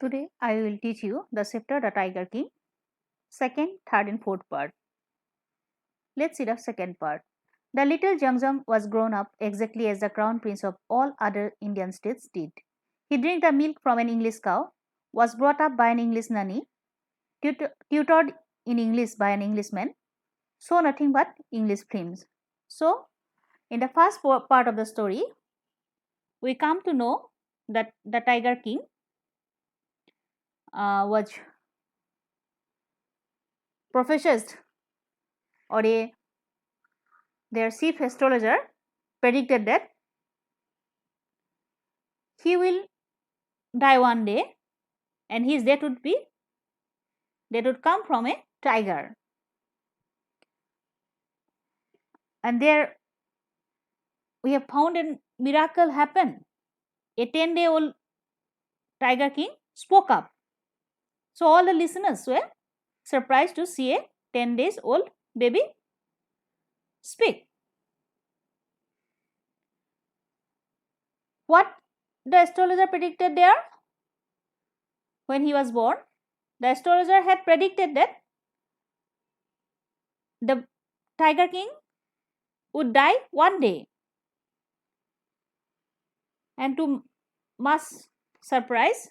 Today I will teach you the chapter The Tiger King, second, third and fourth part. Let's see the second part. The little Zhang was grown up exactly as the crown prince of all other Indian states did. He drank the milk from an English cow, was brought up by an English nanny, tutored in English by an Englishman, saw nothing but English films. So, in the first part of the story, we come to know that the Tiger King was professed, or their chief astrologer predicted that he will die one day and his death would come from a tiger. And there we have found a miracle happen. A 10-day-old Tiger King spoke up. So all the listeners were surprised to see a 10-day-old baby speak. What the astrologer predicted there? When he was born, the astrologer had predicted that the Tiger King would die one day. And to much surprise,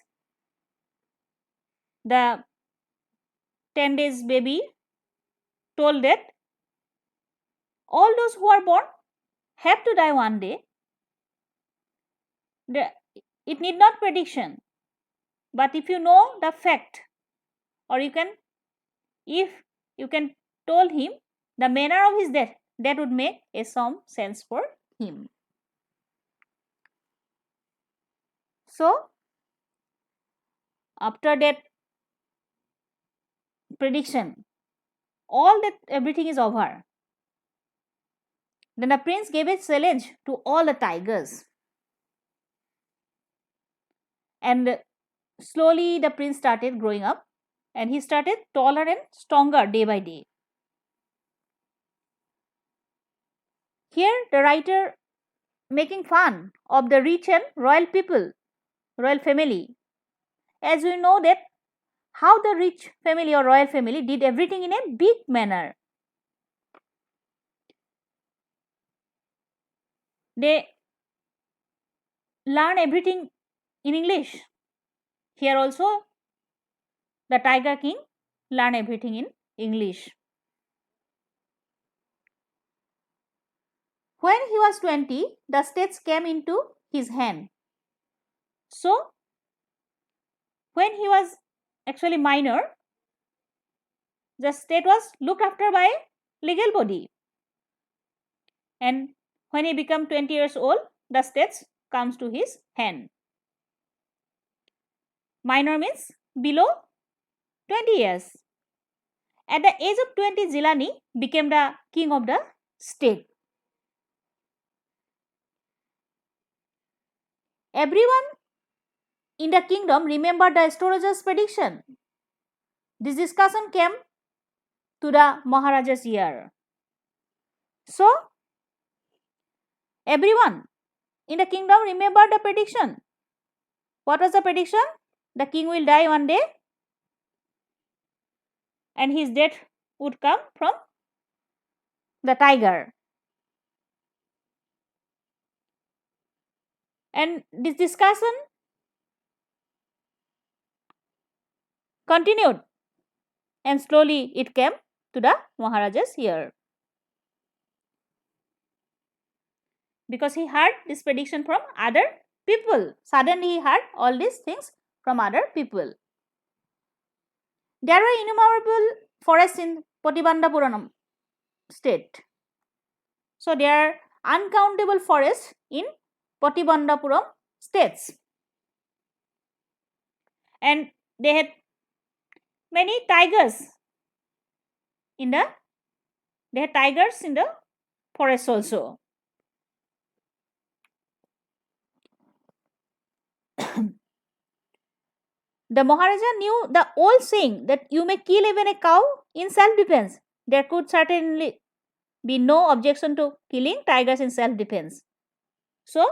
the 10 days baby told that all those who are born have to die one day. It need not prediction, but if you know the fact, or if you can told him the manner of his death, that would make some sense for him. So after that prediction, everything is over. Then the prince gave a challenge to all the tigers. And slowly the prince started growing up and he started taller and stronger day by day. Here the writer making fun of the rich and royal people, royal family. As we know that how the rich family or royal family did everything in a big manner. They learn everything in English. Here also the Tiger King learn everything in English. When he was 20, the states came into his hand. So when he was actually minor, the state was looked after by a legal body. And when he became 20 years old, the states comes to his hand. Minor means below 20 years. At the age of 20, Jilani became the king of the state. Everyone in the kingdom remembered the astrologer's prediction. This discussion came to the Maharaja's ear. So, everyone in the kingdom remembered the prediction. What was the prediction? The king will die one day and his death would come from the tiger. And this discussion continued and slowly it came to the Maharaja's ear. Because he heard this prediction from other people. Suddenly he heard all these things from other people. There were innumerable forests in Patibandapuram state. So there are uncountable forests in Patibandapuram states. And they had many tigers in the forest also. The Maharaja knew the old saying that you may kill even a cow in self-defense. There could certainly be no objection to killing tigers in self-defense. So,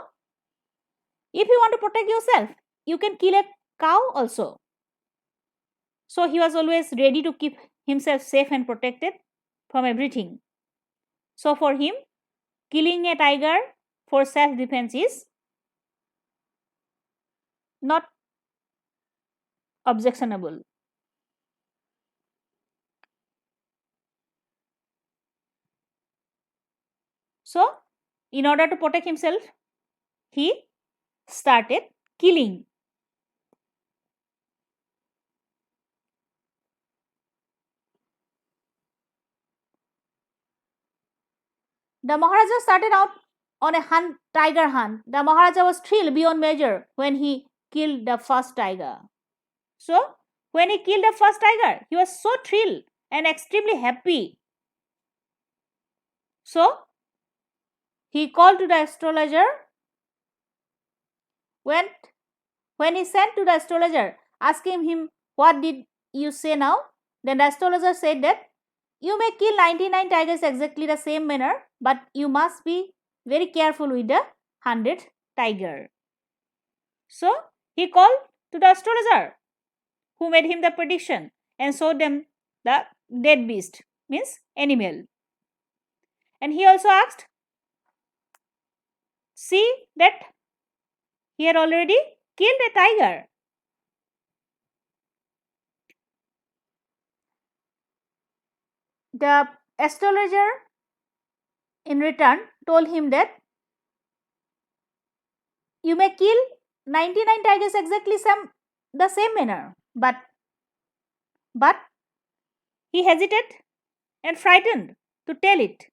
if you want to protect yourself, you can kill a cow also. So he was always ready to keep himself safe and protected from everything. So for him, killing a tiger for self-defense is not objectionable. So in order to protect himself, he started killing. The Maharaja started out on a tiger hunt. The Maharaja was thrilled beyond measure when he killed the first tiger. So, when he killed the first tiger, he was so thrilled and extremely happy. So, he called to the astrologer. When he sent to the astrologer, asking him, "What did you say now?" Then the astrologer said that you may kill 99 tigers exactly the same manner, but you must be very careful with the 100th tiger. So he called to the astrologer who made him the prediction and showed them the dead beast, means animal. And he also asked, see that he had already killed a tiger. The astrologer in return told him that you may kill 99 tigers exactly the same manner, but he hesitated and frightened to tell it.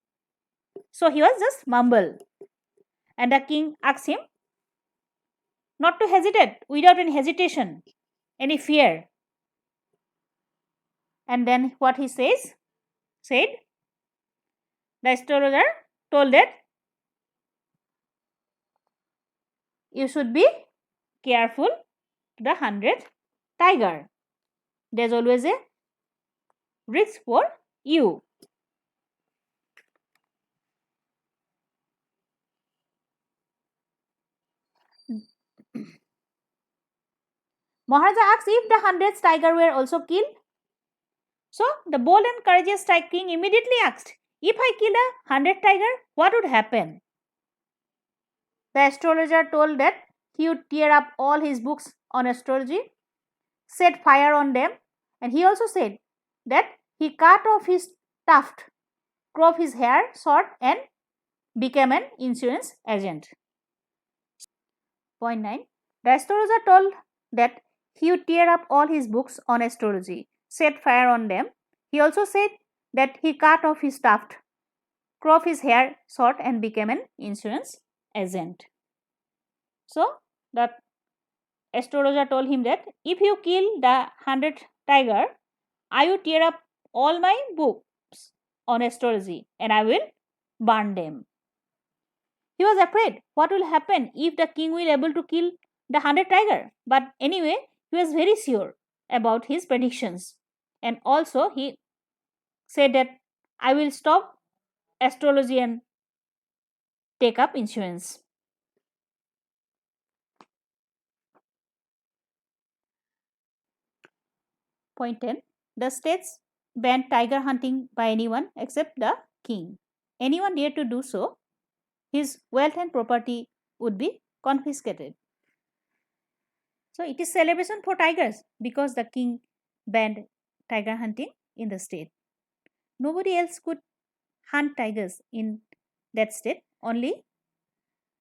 So he was just mumble. And the king asked him not to hesitate without any hesitation, any fear. And then what he said, the astrologer told that you should be careful to the 100th tiger. There's always a risk for you. Maharaja asked if the 100th tiger were also killed. So the bold and courageous king immediately asked, if I kill a 100th tiger, what would happen? The astrologer told that he would tear up all his books on astrology, set fire on them, and he also said that he cut off his tuft, crop his hair short, and became an insurance agent. Point 9. The astrologer told that he would tear up all his books on astrology, set fire on them. He also said that he cut off his tuft, crop his hair short, and became an insurance agent. So the astrologer told him that if you kill the 100th tiger, I will tear up all my books on astrology and I will burn them. He was afraid what will happen if the king will able to kill the 100th tiger. But anyway, he was very sure about his predictions. And also he said that I will stop astrology and take up insurance. Point 10. The states banned tiger hunting by anyone except the king. Anyone dare to do so, his wealth and property would be confiscated. So it is celebration for tigers because the king banned tiger hunting in the state. Nobody else could hunt tigers in that state. Only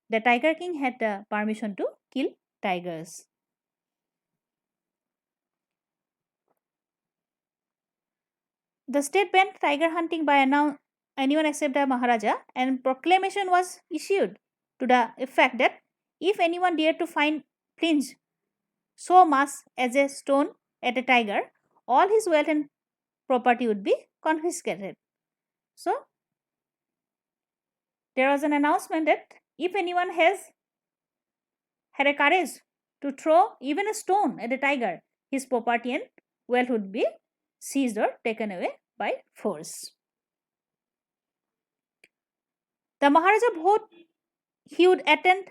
the tiger king had the permission to kill tigers. The state banned tiger hunting by anyone except the Maharaja, and proclamation was issued to the effect that if anyone dared to find flinch so much as a stone at a tiger, all his wealth and property would be confiscated. So there was an announcement that if anyone had a courage to throw even a stone at a tiger, his property and wealth would be seized or taken away by force. The Maharaja vowed he would attend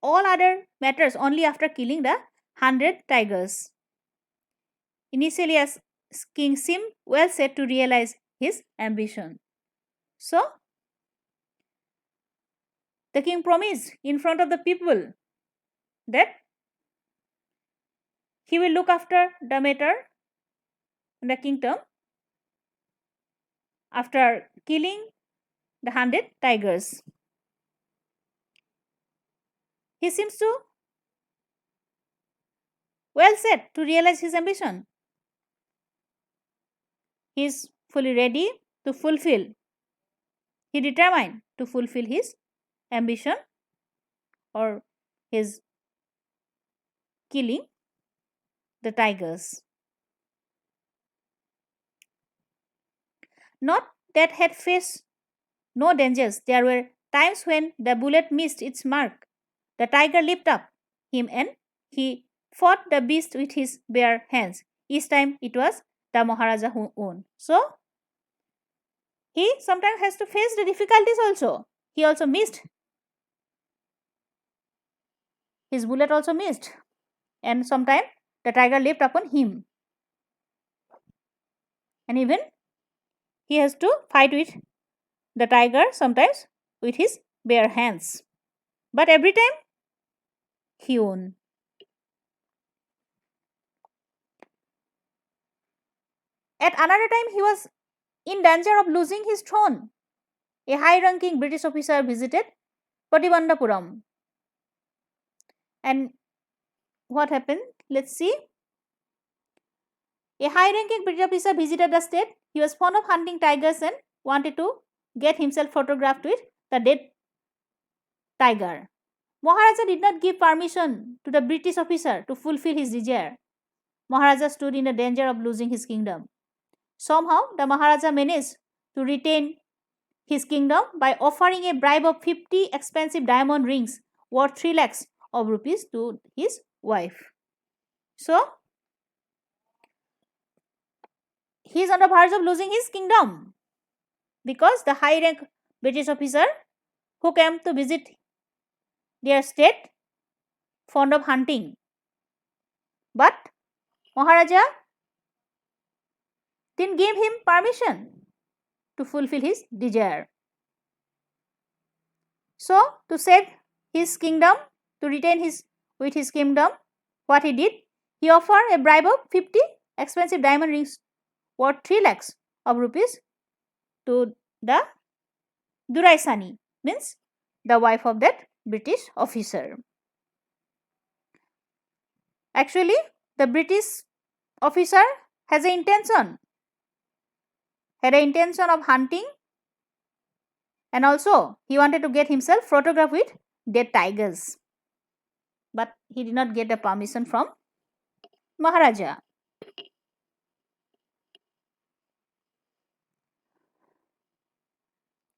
all other matters only after killing the 100 tigers. initially as king seemed well set to realize his ambition. So, the king promised in front of the people that he will look after the matter in the kingdom after killing the 100 tigers. He seems to well set to realize his ambition. He is fully ready to fulfill. He determined to fulfill his ambition or his killing the tigers. Not that had faced no dangers. There were times when the bullet missed its mark. The tiger leaped up him and he fought the beast with his bare hands. Each time it was the Maharaja who won. So, he sometimes has to face the difficulties also. He also missed. His bullet also missed. And sometimes the tiger leaped upon him. And even he has to fight with the tiger sometimes with his bare hands. But every time he won. At another time, he was in danger of losing his throne. A high-ranking British officer visited Patibandapuram. And what happened? Let's see. A high-ranking British officer visited the state. He was fond of hunting tigers and wanted to get himself photographed with the dead tiger. Maharaja did not give permission to the British officer to fulfill his desire. Maharaja stood in the danger of losing his kingdom. Somehow, the Maharaja managed to retain his kingdom by offering a bribe of 50 expensive diamond rings worth 3 lakhs of rupees to his wife. So, he is on the verge of losing his kingdom because the high rank British officer who came to visit their state fond of hunting. But Maharaja didn't give him permission to fulfill his desire. So, to save his kingdom, to retain his kingdom, what he did, he offered a bribe of 50 expensive diamond rings worth 3 lakhs of rupees to the Duraisani, means the wife of that British officer. Actually, the British officer had an intention of hunting, and also he wanted to get himself photographed with dead tigers. But he did not get the permission from Maharaja.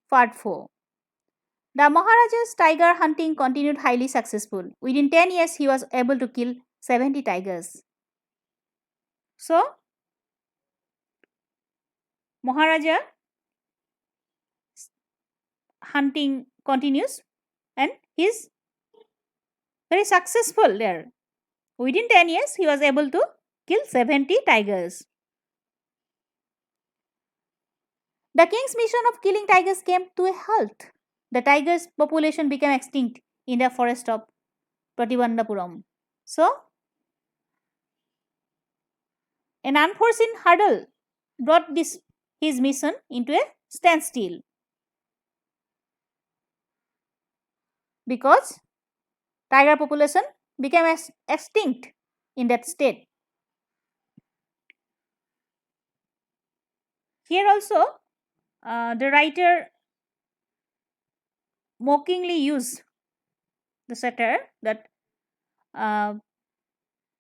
Part 4. The Maharaja's tiger hunting continued highly successful. Within 10 years, he was able to kill 70 tigers. So, Maharaja hunting continues and he is very successful there. Within 10 years, he was able to kill 70 tigers. The king's mission of killing tigers came to a halt. The tigers' population became extinct in the forest of Patibandapuram. So, an unforeseen hurdle brought his mission into a standstill. Because tiger population became extinct in that state. Here also, the writer mockingly used the satire that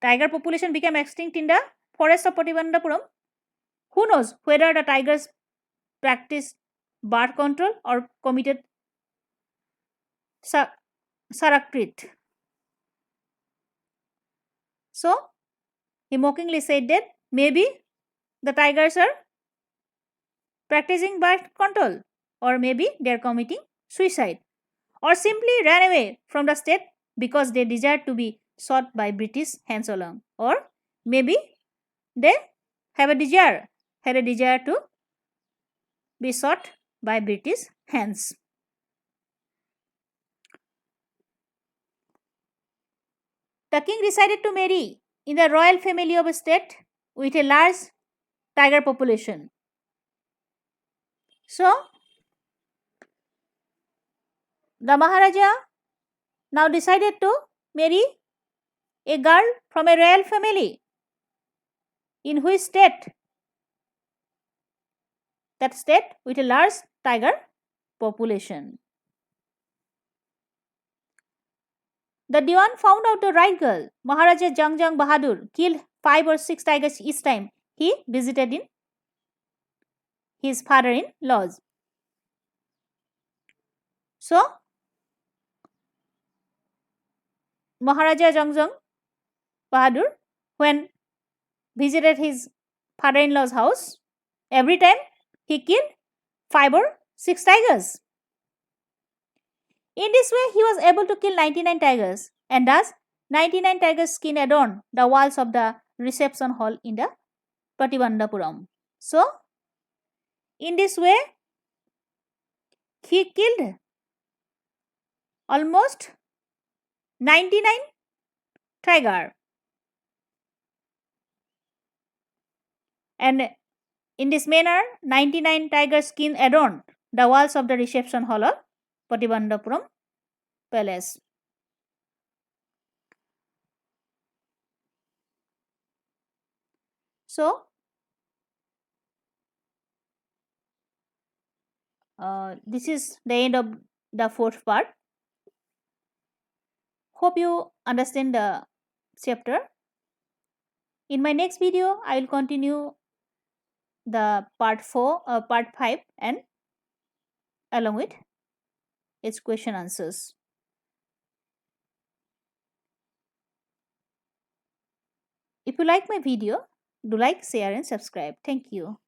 tiger population became extinct in the forest of Patibandapuram. Who knows whether the tigers practiced birth control or committed Sarakrit. So, he mockingly said that maybe the tigers are practicing birth control, or maybe they are committing suicide, or simply ran away from the state because they desired to be shot by British hands alone, or maybe they had a desire to be shot by British hands. The king decided to marry in the royal family of a state with a large tiger population. So, the Maharaja now decided to marry a girl from a royal family. In which state? That state with a large tiger population. The Diwan found out the right girl. Maharaja Jangjang Bahadur killed 5 or 6 tigers each time he visited in his father-in-law's. So, Maharaja Jangjang Bahadur, when visited his father-in-law's house, every time he killed 5 or 6 tigers. In this way, he was able to kill 99 tigers, and thus 99 tigers' skin adorned the walls of the reception hall in the Patibandapuram. So, in this way, he killed almost 99 tigers. And in this manner, 99 tigers' skin adorned the walls of the reception hall of Patibandapuram palace. So, this is the end of the fourth part. Hope you understand the chapter. In my next video, I will continue the part 5, and along with its question answers. If you like my video, do like, share and subscribe. Thank you.